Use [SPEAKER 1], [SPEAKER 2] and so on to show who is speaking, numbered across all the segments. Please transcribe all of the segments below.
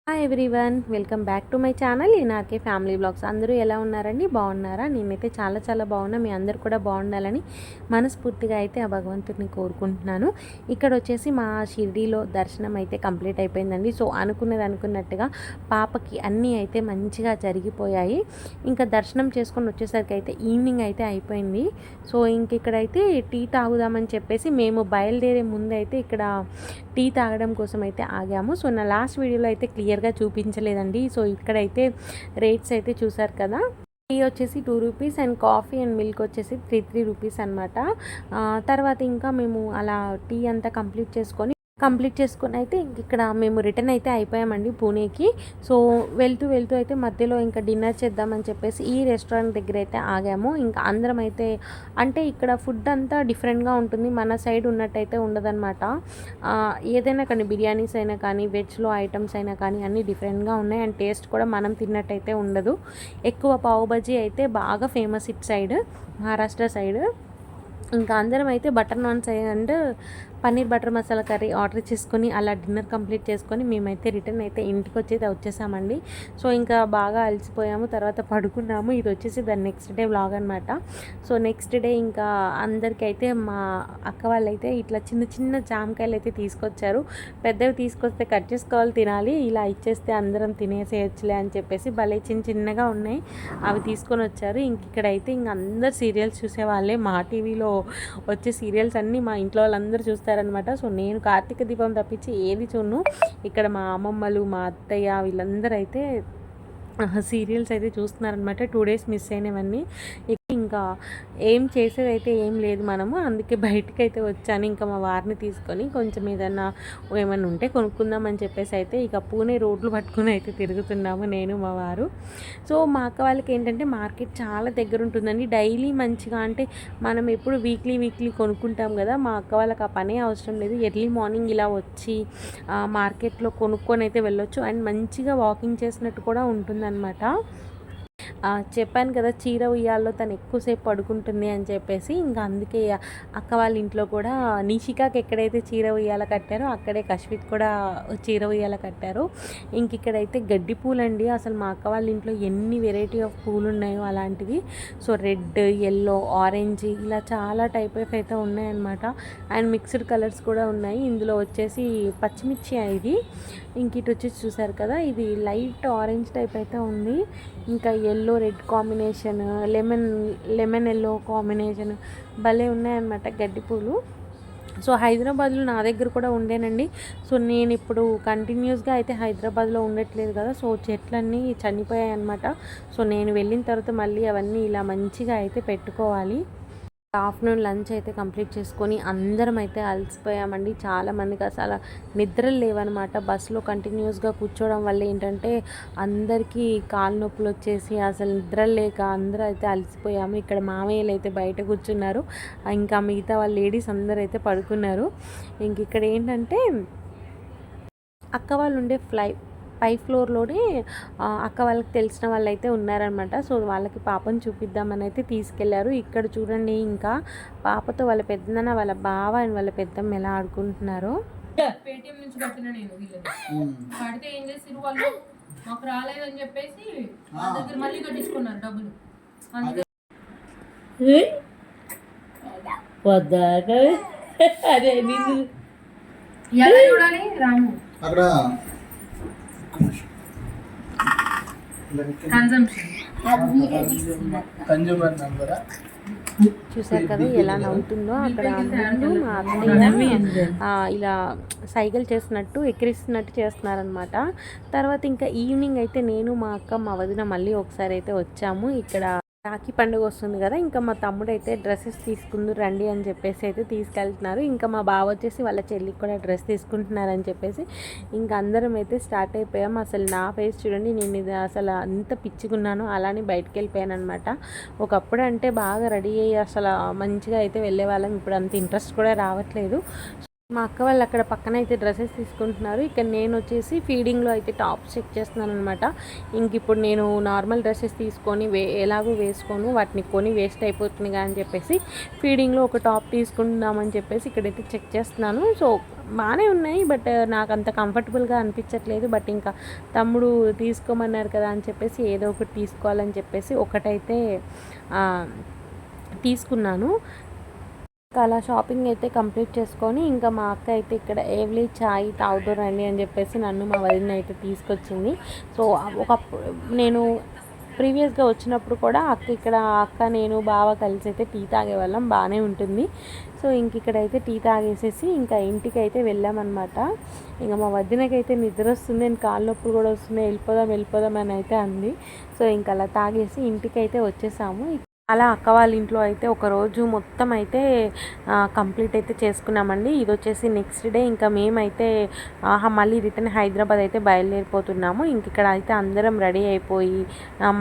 [SPEAKER 1] Hi everyone, welcome back to my channel ఈనార్కే family blogs. అందరూ ఎలా ఉన్నారండి? బాగున్నారా? నేనైతే చాలా బాగున్నా. మీ అందరు కూడా బాగుండాలని మనస్ఫూర్తిగా అయితే ఆ భగవంతుడిని కోరుకుంటున్నాను. ఇక్కడ వచ్చేసి మా షిరిడీలో దర్శనం అయితే కంప్లీట్ అయిపోయిందండి. సో అనుకున్నట్టుగా పాపకి అన్నీ అయితే మంచిగా జరిగిపోయాయి. ఇంకా దర్శనం చేసుకొని వచ్చేసరికి అయితే ఈవినింగ్ అయితే అయిపోయింది. సో ఇక్కడైతే టీ తాగుదామని చెప్పేసి మేము బయలుదేరే ముందు అయితే ఇక్కడ టీ తాగడం కోసం అయితే ఆగాము. సో నా లాస్ట్ వీడియోలో అయితే క్లియర్గా చూపించలేదండి. సో ఇక్కడైతే రేట్స్ అయితే చూసారు కదా. టీ వచ్చేసి 2 rupees and coffee and milk వచ్చేసి 3 రూపీస్ అనమాట. తర్వాత ఇంకా మేము అలా టీ అంతా కంప్లీట్ చేసుకొని అయితే ఇక్కడ మేము రిటర్న్ అయితే అయిపోయామండి పూణేకి. సో వెళ్తూ అయితే మధ్యలో ఇంకా డిన్నర్ చేద్దామని చెప్పేసి ఈ రెస్టారెంట్ దగ్గర అయితే ఆగాము. ఇంకా అందరం అయితే అంటే ఇక్కడ ఫుడ్ అంతా డిఫరెంట్గా ఉంటుంది, మన సైడ్ ఉన్నట్టయితే ఉండదన్నమాట. ఏదైనా కానీ బిర్యానీస్ అయినా కానీ వెజ్లో ఐటమ్స్ అయినా కానీ అన్నీ డిఫరెంట్గా ఉన్నాయి. అండ్ టేస్ట్ కూడా మనం తిన్నట్టయితే ఉండదు. ఎక్కువ పావు బజీ అయితే బాగా famous it side, Maharashtra side. ఇంకా అందరం అయితే butter naans and paneer butter masala curry order చేసుకొని అలా డిన్నర్ కంప్లీట్ చేసుకొని మేమైతే రిటర్న్ అయితే ఇంటికి వచ్చేసామండి. సో ఇంకా బాగా అలసిపోయాము, తర్వాత పడుకున్నాము. ఇది వచ్చేసి దాని నెక్స్ట్ డే వ్లాగ్ అనమాట. సో నెక్స్ట్ డే ఇంకా అందరికైతే మా అక్క వాళ్ళైతే ఇట్లా చిన్న జామకాయలు అయితే తీసుకొచ్చారు. పెద్దవి తీసుకొస్తే కట్ చేసుకోవాలి, తినాలి, ఇలా ఇచ్చేస్తే అందరం తినేసేయచ్చులే అని చెప్పేసి భలే చిన్నగా ఉన్నాయి, అవి తీసుకొని వచ్చారు. ఇక్కడైతే ఇంక అందరు సీరియల్స్ చూసేవాళ్ళే. మా టీవీలో వచ్చే సీరియల్స్ అన్నీ మా ఇంట్లో వాళ్ళందరూ చూస్తారనమాట. సో నేను కార్తీక దీపం తప్పించి ఏది చూడను. ఇక్కడ మా అమ్మమ్మలు, మా అత్తయ్య వీళ్ళందరూ అయితే సీరియల్స్ అయితే చూస్తున్నారనమాట. 2 డేస్ మిస్ అయినవన్నీ. ఇంకా ఏం చేసేదైతే ఏం లేదు మనము, అందుకే బయటకు అయితే వచ్చాను. ఇంకా మా వారిని తీసుకొని కొంచెం ఏమన్నా ఉంటే కొనుక్కుందామని చెప్పేసి అయితే ఇక పూణే రోడ్లు పట్టుకుని అయితే తిరుగుతున్నాము నేను మా వారు. సో మా అక్క వాళ్ళకి ఏంటంటే మార్కెట్ చాలా దగ్గర ఉంటుందండి. డైలీ మంచిగా అంటే మనం ఎప్పుడు వీక్లీ కొనుక్కుంటాం కదా, మా అక్క వాళ్ళకి ఆ పనే అవసరం లేదు. ఎర్లీ మార్నింగ్ ఇలా వచ్చి మార్కెట్లో కొనుక్కొని అయితే వెళ్ళొచ్చు. అండ్ మంచిగా వాకింగ్ చేసినట్టు కూడా ఉంటుందన్నమాట. చెప్పాను కదా చీర ఉయ్యాల్లో తను ఎక్కువసేపు పడుకుంటుంది అని చెప్పేసి, ఇంకా అందుకే అక్క వాళ్ళ ఇంట్లో కూడా నిషికాకి ఎక్కడైతే చీర ఉయ్యాల కట్టారో అక్కడే కశ్విత్ కూడా చీర ఉయ్యాల కట్టారు. ఇక్కడైతే గడ్డి పూలండి. అసలు మా అక్క వాళ్ళ ఇంట్లో ఎన్ని వెరైటీ ఆఫ్ పూలు ఉన్నాయో అలాంటివి. సో రెడ్, ఎల్లో, ఆరెంజ్ ఇలా చాలా టైప్ ఆఫ్ అయితే ఉన్నాయన్నమాట. అండ్ మిక్స్డ్ కలర్స్ కూడా ఉన్నాయి. ఇందులో వచ్చేసి పచ్చిమిర్చి ఇది. ఇటు వచ్చేసి చూసారు కదా, ఇది లైట్ ఆరెంజ్ టైప్ అయితే ఉంది. ఇంకా yellow red combination, lemon yellow combination భలే ఉన్నాయన్నమాట గడ్డి పూలు. సో హైదరాబాద్లో నా దగ్గర కూడా ఉండేనండి. సో నేను ఇప్పుడు కంటిన్యూస్గా అయితే హైదరాబాద్లో ఉండట్లేదు కదా, సో చెట్లన్నీ చనిపోయాయి అన్నమాట. సో నేను వెళ్ళిన తర్వాత మళ్ళీ అవన్నీ ఇలా మంచిగా అయితే పెట్టుకోవాలి. ఆఫ్టర్నూన్ లంచ్ అయితే కంప్లీట్ చేసుకొని అందరం అయితే అలసిపోయామండి. చాలామందికి అసలు నిద్రలు లేవన్నమాట. బస్సులో కంటిన్యూస్గా కూర్చోవడం వల్ల ఏంటంటే అందరికీ కాలు నొప్పులు వచ్చేసి అసలు నిద్రలు లేక అందరూ అయితే అలసిపోయాము. ఇక్కడ మామయ్యలు అయితే బయట కూర్చున్నారు, ఇంకా మిగతా వాళ్ళ లేడీస్ అందరూ అయితే పడుకున్నారు. ఇక్కడ ఏంటంటే అక్క వాళ్ళు ఉండే పై ఫ్లోర్లోనే అక్క వాళ్ళకి తెలిసిన వాళ్ళు అయితే ఉన్నారనమాట. సో వాళ్ళకి పాపను చూపిద్దామని అయితే తీసుకెళ్లారు. ఇక్కడ చూడండి, ఇంకా పాపతో వాళ్ళ పెద్దనాన్న, వాళ్ళ బావ అండ్ వాళ్ళ పెద్దమ్మ ఎలా ఆడుకుంటున్నారో.
[SPEAKER 2] పేటిఎం నుంచి కట్టిన నేను కడితే ఏం చేసిరు వాళ్ళు, మాకు రాలేదని చెప్పేసి వాళ్ళ దగ్గర మళ్ళీ కట్టించుకున్నారు డబ్బులు. ఎలా చూడాలి రాము అక్కడ
[SPEAKER 1] చూసారు కదా ఎలా నవ్వుతుందో. అక్కడ ముందు మా అత్తయ్య ఇలా సైకిల్ చేస్తున్నట్టు ఎక్కిరిస్తున్నట్టు చేస్తున్నారనమాట. తర్వాత ఇంకా ఈవినింగ్ అయితే నేను, మా అక్క, మా వదిన మళ్ళీ ఒకసారి అయితే వచ్చాము. ఇక్కడ రాఖీ పండుగ వస్తుంది కదా, ఇంకా మా తమ్ముడు అయితే డ్రెస్సెస్ తీసుకుందరు రండి అని చెప్పేసి అయితే తీసుకెళ్తున్నారు. ఇంకా మా బావ వచ్చేసి వాళ్ళ చెల్లికి కూడా డ్రెస్ తీసుకుంటున్నారని చెప్పేసి ఇంకా అందరం అయితే స్టార్ట్ అయిపోయాము. అసలు నా ఫేస్ చూడండి, నేను ఇది అసలు అంత పిచ్చుకున్నాను, అలానే బయటకు వెళ్ళిపోయాను అనమాట. ఒకప్పుడు అంటే బాగా రెడీ అయ్యి అసలు మంచిగా అయితే వెళ్ళే వాళ్ళం. ఇప్పుడు అంత ఇంట్రెస్ట్ కూడా రావట్లేదు. మా అక్క వాళ్ళు అక్కడ పక్కన అయితే డ్రెస్సెస్ తీసుకుంటున్నారు. ఇక్కడ నేను వచ్చేసి ఫీడింగ్లో అయితే టాప్స్ చెక్ చేస్తున్నాను అనమాట. ఇప్పుడు నేను నార్మల్ డ్రెస్సెస్ తీసుకొని ఎలాగో వేసుకోను, వాటిని కొని వేస్ట్ అయిపోతుంది అని చెప్పేసి ఫీడింగ్లో ఒక టాప్ తీసుకుందామని చెప్పేసి ఇక్కడైతే చెక్ చేస్తున్నాను. సో బాగానే ఉన్నాయి, బట్ నాకు అంత కంఫర్టబుల్గా అనిపించట్లేదు. బట్ ఇంకా తమ్ముడు తీసుకోమన్నారు కదా అని చెప్పేసి ఏదో ఒకటి తీసుకోవాలని చెప్పేసి ఒకటైతే తీసుకున్నాను. అలా షాపింగ్ అయితే కంప్లీట్ చేసుకొని ఇంకా మా అక్క అయితే ఇక్కడ ఏవ్లీ చాయ్ తాగుతారు రండి అని చెప్పేసి నన్ను మా వదిన అయితే తీసుకొచ్చింది. సో ఒకప్పుడు నేను ప్రీవియస్గా వచ్చినప్పుడు కూడా అక్క నేను బావ కలిసి అయితే టీ తాగేవాళ్ళం, బాగానే ఉంటుంది. సో ఇంక ఇక్కడైతే టీ తాగేసేసి ఇంకా ఇంటికి అయితే వెళ్ళామన్నమాట. ఇంకా మా వదినకైతే నిద్ర వస్తుంది, నేను కాళ్ళ నొప్పులు కూడా వస్తున్నాయి, వెళ్ళిపోదాం అని అయితే అంది. సో ఇంకా అలా తాగేసి ఇంటికి అయితే వచ్చేసాము. అలా అక్క వాళ్ళ ఇంట్లో అయితే ఒకరోజు మొత్తం అయితే కంప్లీట్ అయితే చేసుకున్నామండి. ఇది వచ్చేసి నెక్స్ట్ డే ఇంకా మేమైతే మళ్ళీ రిటర్న్ హైదరాబాద్ అయితే బయలుదేరిపోతున్నాము. ఇంక ఇక్కడ అయితే అందరం రెడీ అయిపోయి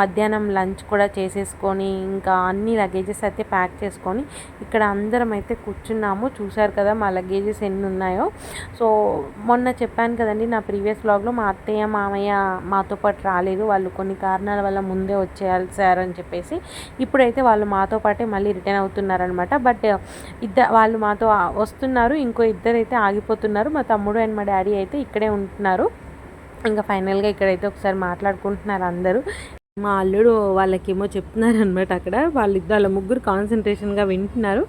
[SPEAKER 1] మధ్యాహ్నం లంచ్ కూడా చేసేసుకొని ఇంకా అన్ని లగేజెస్ అయితే ప్యాక్ చేసుకొని ఇక్కడ అందరం అయితే కూర్చున్నాము. చూసారు కదా మా లగేజెస్ ఎన్ని ఉన్నాయో. సో మొన్న చెప్పాను కదండి నా ప్రీవియస్ వ్లాగ్లో, మా అత్తయ్య మామయ్య మాతో పాటు రాలేదు, వాళ్ళు కొన్ని కారణాల వల్ల ముందే వచ్చేయాలి సార్ అని చెప్పేసి. ఇప్పుడైతే వాళ్ళు మాతో పాటే మళ్ళీ రిటర్న్ అవుతున్నారనమాట. బట్ వాళ్ళు మాతో వస్తున్నారు, ఇంకో ఇద్దరైతే ఆగిపోతున్నారు. మా తమ్ముడు అండ్ మా డాడీ అయితే ఇక్కడే ఉంటున్నారు. ఇంకా ఫైనల్గా ఇక్కడైతే ఒకసారి మాట్లాడుకుంటున్నారు అందరూ. మా అల్లుడు వాళ్ళకేమో చెప్తున్నారనమాట. అక్కడ వాళ్ళ ముగ్గురు కాన్సన్ట్రేషన్గా వింటున్నారు.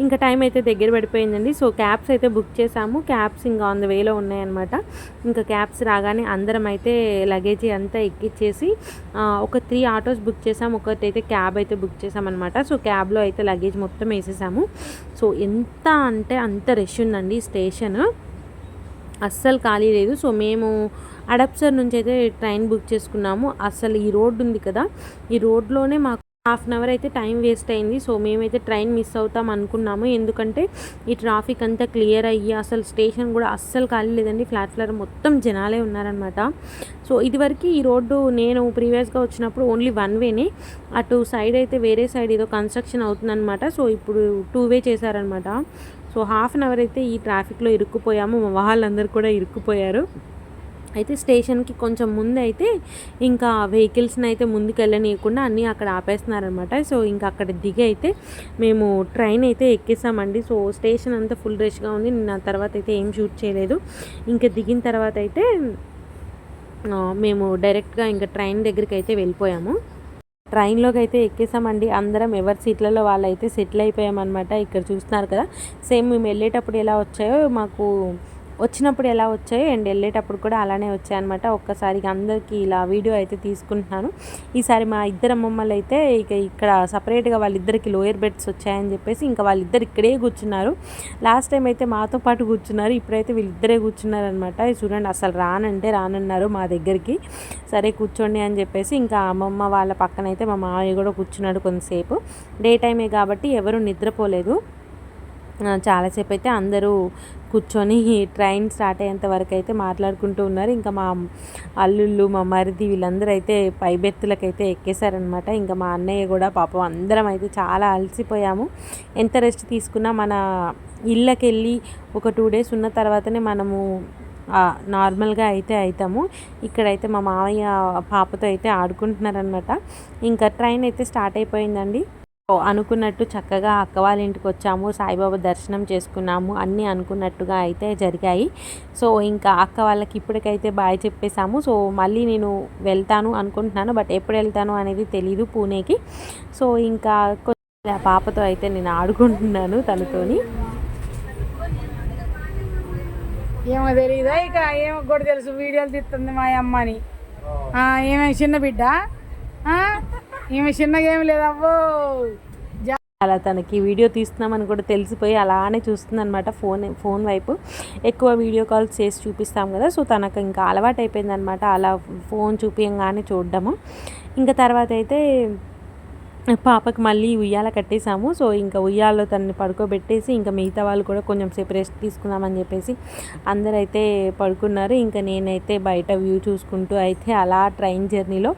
[SPEAKER 1] ఇంకా టైం అయితే దగ్గర పడిపోయిందండి. సో క్యాబ్స్ అయితే బుక్ చేసాము. క్యాబ్స్ ఇంకా ఆన్ ద వేలో ఉన్నాయన్నమాట. ఇంకా క్యాబ్స్ రాగానే అందరం అయితే లగేజీ అంతా ఎక్కిచ్చేసి ఒక 3 ఆటోస్ బుక్ చేసాము, ఒకటైతే క్యాబ్ అయితే బుక్ చేసామన్నమాట. సో క్యాబ్లో అయితే లగేజ్ మొత్తం వేసేసాము. సో ఎంత అంటే అంత రష్ ఉందండి, స్టేషన్ అస్సలు ఖాళీ లేదు. సో మేము అడప్సర్ నుంచి అయితే ట్రైన్ బుక్ చేసుకున్నాము. అసలు ఈ రోడ్డు ఉంది కదా, ఈ రోడ్లోనే మాకు ½ అన్ అవర్ అయితే టైం వేస్ట్ అయింది. సో మేమైతే ట్రైన్ మిస్ అవుతాం అనుకున్నాము, ఎందుకంటే ఈ ట్రాఫిక్ అంతా క్లియర్ అయ్యి అసలు స్టేషన్ కూడా అస్సలు ఖాళీ లేదండి. ఫ్లాట్ మొత్తం జనాలే ఉన్నారనమాట. సో ఇదివరకు ఈ రోడ్డు నేను ప్రీవియస్గా వచ్చినప్పుడు ఓన్లీ 1 వేనే, అటు సైడ్ అయితే వేరే సైడ్ ఏదో కన్స్ట్రక్షన్ అవుతుందన్నమాట. సో ఇప్పుడు 2 వే చేశారనమాట. సో ½ అన్ అవర్ అయితే ఈ ట్రాఫిక్లో ఇరుక్కుపోయాము. మా వాళ్ళందరూ కూడా ఇరుక్కుపోయారు. అయితే స్టేషన్కి కొంచెం ముందు అయితే ఇంకా వెహికల్స్ని అయితే ముందుకు వెళ్ళనీయకుండా అన్నీ అక్కడ ఆపేస్తున్నారనమాట. సో ఇంకా అక్కడ దిగి అయితే మేము ట్రైన్ అయితే ఎక్కేసామండి. సో స్టేషన్ అంతా ఫుల్ రష్గా ఉంది. నేను ఆ తర్వాత అయితే ఏం షూట్ చేయలేదు. ఇంకా దిగిన తర్వాత అయితే మేము డైరెక్ట్గా ఇంకా ట్రైన్ దగ్గరికి అయితే వెళ్ళిపోయాము. ట్రైన్లోకి అయితే ఎక్కేసామండి. అందరం ఎవరి సీట్లలో వాళ్ళు అయితే సెటిల్ అయిపోయామన్నమాట. ఇక్కడ చూస్తున్నారు కదా, సేమ్ మేము వెళ్ళేటప్పుడు ఎలా వచ్చాయో మాకు వచ్చినప్పుడు ఎలా వచ్చాయో అండ్ వెళ్ళేటప్పుడు కూడా అలానే వచ్చాయన్నమాట. ఒక్కసారిగా అందరికీ ఇలా వీడియో అయితే తీసుకుంటున్నాను. ఈసారి మా ఇద్దరు అమ్మమ్మలు అయితే ఇక్కడ సపరేట్గా వాళ్ళిద్దరికి లోయర్ బెడ్స్ వచ్చాయని చెప్పేసి ఇంకా వాళ్ళిద్దరు ఇక్కడే కూర్చున్నారు. లాస్ట్ టైం అయితే మాతో పాటు కూర్చున్నారు, ఇప్పుడైతే వీళ్ళిద్దరే కూర్చున్నారనమాట. చూడండి, అసలు రానన్నారు మా దగ్గరికి. సరే కూర్చోండి అని చెప్పేసి ఇంకా అమ్మమ్మ వాళ్ళ పక్కన అయితే మా మామయ్య కూడా కూర్చున్నాడు కొంతసేపు. డే టైమే కాబట్టి ఎవరు నిద్రపోలేదు. చాలాసేపు అయితే అందరూ కూర్చొని ట్రైన్ స్టార్ట్ అయ్యేంత వరకు అయితే మాట్లాడుకుంటూ ఉన్నారు. ఇంకా మా అల్లుళ్ళు మా మరిది వీళ్ళందరూ అయితే పైబెత్తులకైతే ఎక్కేశారనమాట. ఇంకా మా అన్నయ్య కూడా పాపం అందరం అయితే చాలా అలసిపోయాము. ఎంత రెస్ట్ తీసుకున్నా మన ఇళ్ళకి వెళ్ళి ఒక 2 డేస్ ఉన్న తర్వాతనే మనము నార్మల్గా అయితే అవుతాము. ఇక్కడైతే మా మామయ్య పాపతో అయితే ఆడుకుంటున్నారనమాట. ఇంకా ట్రైన్ అయితే స్టార్ట్ అయిపోయిందండి. అనుకున్నట్టు చక్కగా అక్క వాళ్ళ ఇంటికి వచ్చాము, సాయిబాబా దర్శనం చేసుకున్నాము, అన్నీ అనుకున్నట్టుగా అయితే జరిగాయి. సో ఇంకా అక్క వాళ్ళకి ఇప్పటికైతే బాయ్ చెప్పేసాము. సో మళ్ళీ నేను వెళ్తాను అనుకుంటున్నాను, బట్ ఎప్పుడు వెళ్తాను అనేది తెలీదు పూణేకి. సో ఇంకా పాపతో అయితే నేను ఆడుకుంటున్నాను తనతోని.
[SPEAKER 3] ఏమో తెలియదా, ఇక ఏమో కూడా తెలుసు, వీడియోలు తీస్తుంది మా అమ్మని. ఏమే చిన్న బిడ్డ, ఈమె చిన్నగా ఏమి లేదవ్వో.
[SPEAKER 1] అలా తనకి వీడియో తీస్తున్నామని కూడా తెలిసిపోయి అలానే చూస్తుంది అనమాట. ఫోన్ వైపు ఎక్కువ వీడియో కాల్స్ చేసి చూపిస్తాం కదా. సో తనకు ఇంకా అలవాటు అయిపోయిందనమాట అలా ఫోన్ చూపించగానే చూడడము. ఇంకా తర్వాత అయితే పాపకి మళ్ళీ ఉయ్యాల కట్టేసాము. సో ఇంకా ఉయ్యాల్లో తనని పడుకోబెట్టేసి ఇంకా మిగతా వాళ్ళు కూడా కొంచెం సేపు రెస్ట్ తీసుకుందామని చెప్పేసి అందరైతే పడుకున్నారు. ఇంకా నేనైతే బయట వ్యూ చూసుకుంటూ అయితే అలా ట్రైన్ జర్నీలో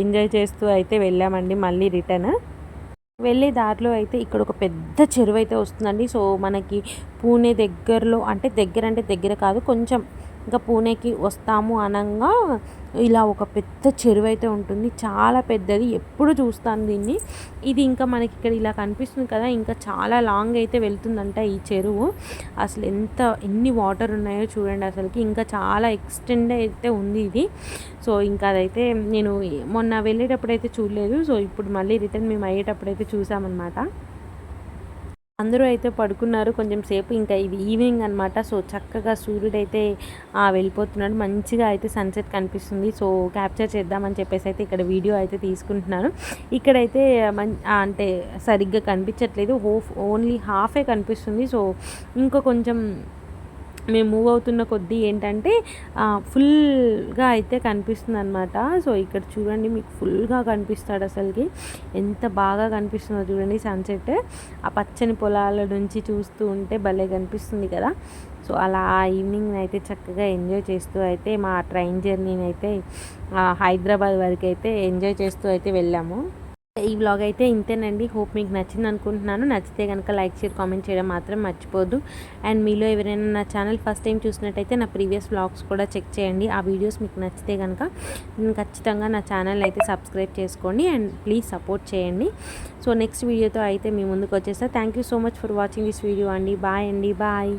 [SPEAKER 1] ఎంజాయ్ చేస్తూ అయితే వెళ్ళామండి. మళ్ళీ రిటర్న్ వెళ్ళే దారిలో అయితే ఇక్కడ ఒక పెద్ద చెరువు అయితే వస్తుందండి. సో మనకి పూణే దగ్గరలో, అంటే దగ్గర కాదు, కొంచెం ఇంకా పూణేకి వస్తాము అనగా ఇలా ఒక పెద్ద చెరువు అయితే ఉంటుంది, చాలా పెద్దది. ఎప్పుడు చూస్తాను దీన్ని. ఇది ఇంకా మనకి ఇక్కడ ఇలా కనిపిస్తుంది కదా, ఇంకా చాలా లాంగ్ అయితే వెళ్తుందంట ఈ చెరువు. అసలు ఎన్ని వాటర్ ఉన్నాయో చూడండి అసలుకి. ఇంకా చాలా ఎక్స్టెండ్ అయితే ఉంది ఇది. సో ఇంకా అదైతే నేను మొన్న వెళ్ళేటప్పుడు అయితే చూడలేదు. సో ఇప్పుడు మళ్ళీ రిటర్న్ మేము అయ్యేటప్పుడు అయితే చూసామన్నమాట. అందరూ అయితే పడుకున్నారు కొంచెం సేపు. ఇంకా ఇది ఈవినింగ్ అనమాట. సో చక్కగా సూర్యుడు అయితే వెళ్ళిపోతున్నాడు. మంచిగా అయితే సన్సెట్ కనిపిస్తుంది. సో క్యాప్చర్ చేద్దామని చెప్పేసి అయితే ఇక్కడ వీడియో అయితే తీసుకుంటున్నాను. ఇక్కడైతే అంటే సరిగ్గా కనిపించట్లేదు, ఓన్లీ హాఫే కనిపిస్తుంది. సో ఇంకా కొంచెం మేము మూవ్ అవుతున్న కొద్దీ ఏంటంటే ఫుల్గా అయితే కనిపిస్తుంది అనమాట. సో ఇక్కడ చూడండి, మీకు ఫుల్గా కనిపిస్తాడు అసలుకి. ఎంత బాగా కనిపిస్తుందో చూడండి సన్సెట్. ఆ పచ్చని పొలాల నుంచి చూస్తూ ఉంటే భలే కనిపిస్తుంది కదా. సో అలా ఆ ఈవినింగ్ అయితే చక్కగా ఎంజాయ్ చేస్తూ అయితే మా ట్రైన్ జర్నీని అయితే హైదరాబాద్ వరకు అయితే ఎంజాయ్ చేస్తూ అయితే వెళ్ళాము. ఈ వ్లాగ్ అయితే ఇంతేనండి. హోప్ మీకు నచ్చింది అనుకుంటున్నాను. నచ్చితే కనుక లైక్, షేర్, కామెంట్ చేయడం మాత్రం మర్చిపోద్దు. అండ్ మీలో ఎవరైనా నా ఛానల్ ఫస్ట్ టైం చూసినట్టయితే నా ప్రీవియస్ వ్లాగ్స్ కూడా చెక్ చేయండి. ఆ వీడియోస్ మీకు నచ్చితే కనుక ఖచ్చితంగా నా ఛానల్ అయితే సబ్స్క్రైబ్ చేసుకోండి అండ్ ప్లీజ్ సపోర్ట్ చేయండి. సో నెక్స్ట్ వీడియోతో అయితే మీ ముందుకు వచ్చేస్తా. Thank you so much for watching this video అండి. బాయ్ అండి. బాయ్.